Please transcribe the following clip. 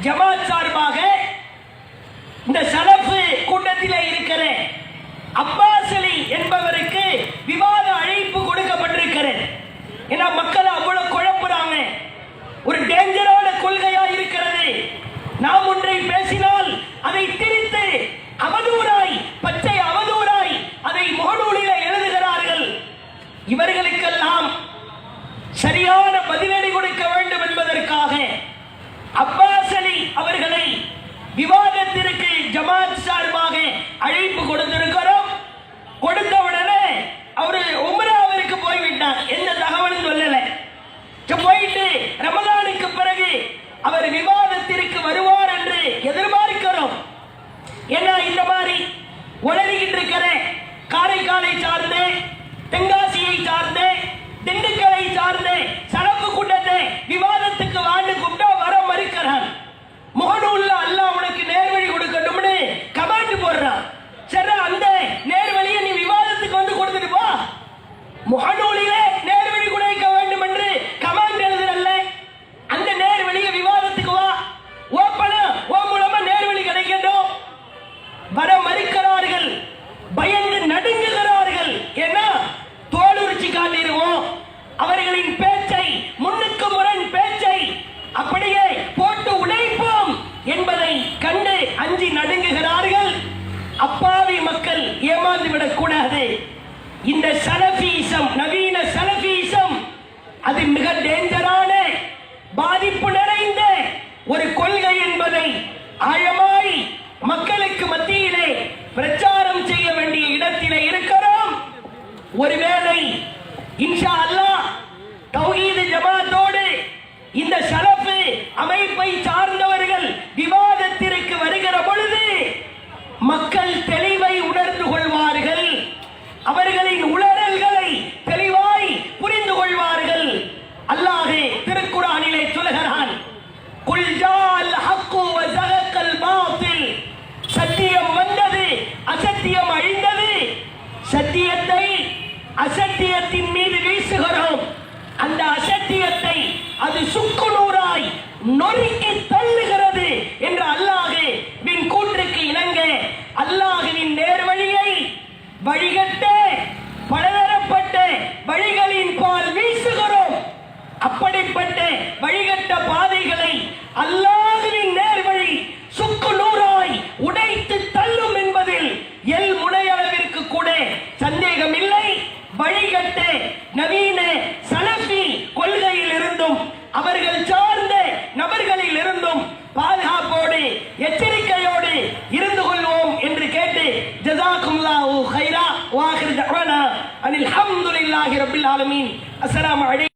ஜமாத் சார்பாக இந்த சலஃப் கூட்டத்தில் இருக்கிற அப்பாஸ் அலி என்பவருக்கு விவாத அழைப்பு கொடுக்கப்பட்டிருக்கிறது. ஏன்னா மக்கள் அவ்வளவு குழப்புறாங்க. ஒரு டேஞ்சரான கொள்கையா இருக்கிறது. நாம் ஒன்றை பேசினால் அதை திரித்து அவதூறாய், பச்சை அவதூறாய் அதை முகநூலில் எழுதுகிறார்கள். இவர்களுக்கெல்லாம் சரியான பதிலடி கொடுக்க வேண்டும் என்பதற்காக அப்பாஸ் அலி அவர்களை விவாதத்திற்கு ஜமாத் சார்பாக அழைப்பு கொடுத்திருக்கிறோம். கொடுத்த உடனே அவரு உம்ராவிற்கு போய்விட்டார். எந்த தகவலும் சொல்லல. போயிட்டு ரமலானுக்கு பிறகு அவர் விவாதத்திற்கு வருவார் என்று எதிர்பார்க்கிறோம். ஏன்னா இந்த மாதிரி உளறிக்கிட்டு இருக்கிற காரைக்காலை சார்ந்து, தென்காசியை சார்ந்து, திண்டுக்கலை சார்ந்து சலப்பு கூட்டத்தை விவாதத்துக்கு வாண்டு கூப்பிட்டா வர மறுக்கிறான். முகநூல்ல அல்லாஹ் உனக்கு நேர்வழி கொடுக்கணும்னு கமெண்ட் போடுறான். சரி, அந்த நேர்வழியை நீ விவாதத்துக்கு வந்து கொடுத்துட்டு போ. முகநூலிலே நேர்வழி கொடுக்க வேண்டும் என்று கமெண்ட் எழுதுறல்ல, அந்த நேர்வழியை விவாதத்துக்கு வா. ஓப்பனா ஓ மூலமா நேர்வழி கிடைக்கட்டும். வர மறுக்கிறார்கள், பயந்து நடுங்குகிறார்கள். ஏன்னா தோலுரிச்சி காட்டிடுவோம். அவர்களின் பேச்சை, முன்னுக்கு முரண் பேச்சை அப்படியே போட்டு உடைப்போம் என்பதை கண்டு அஞ்சி நடுங்குகிறார்கள். அப்பாவி மக்கள் ஏமாந்து விடக்கூடாது. இந்த சலஃபீசம், நவீன சலஃபீசம், அது மிக டேஞ்சரான, பாதிப்பு நிறைந்த ஒரு கொள்கை என்பதை ஆழமாய் மக்களுக்கு மத்தியிலே பிரச்சாரம் செய்ய வேண்டிய இடத்திலே இருக்கிறோம். ஒருவேளை இன்ஷா அல்லாஹ் தௌஹீத் ஜமாத்தோடு இந்த சலஃப் அமைப்பை சார்ந்தவர்கள் விவாதத்திற்கு வருகிற பொழுது மக்கள் தெளிவை உணர்ந்து கொள்வார்கள். அவர்களின் உளறல்களை தெளிவாய் புரிந்து கொள்வார்கள். அல்லாஹ் திருக்குர்ஆனிலே சொல்கிறான், குல் ஜாஅல் ஹக்கு வ ஸஹக்கல் பாத்தில். சத்தியம் வந்தது, அசத்தியம் அழிந்தது. சத்தியத்தை அசத்தியத்தின் மீது வீசுகிறோம். அந்த அசத்தியத்தை அது சுக்குநூறாய் நொறுக்கி தள்ளுகிறது என்று அல்லாஹ்வின் கூற்றுக்கு இணங்க அல்லாஹ்வின் நேர்வழியை வழிகட்ட பலதரப்பட்ட வழிகளின் பால் வீசுகிறோம். அப்படிப்பட்ட வழிகட்ட பாதைகளை அல்லாஹ்வின் நேர்வழி சுக்குநூறாய் உடைத்து தள்ளும் என்பதில் எல் முனையளவிற்கு கூட சந்தேகம் இல்லை. வழிகட்ட நவீன சலஃபி கொள்கையில் இருந்தும் அவர்கள் சார்ந்த நபர்களில் இருந்தும் பாதுகாப்போடு எச்சரிக்கையோடு இருந்து கொள்வோம் என்று கேட்டு ஜஸாக்குமுல்லாஹு கைரா வ ஆகிரு தஅவானா அனில் ஹம்துலில்லாஹி ரப்பில் ஆலமீன். அஸ்ஸலாமு அலைக்கும்.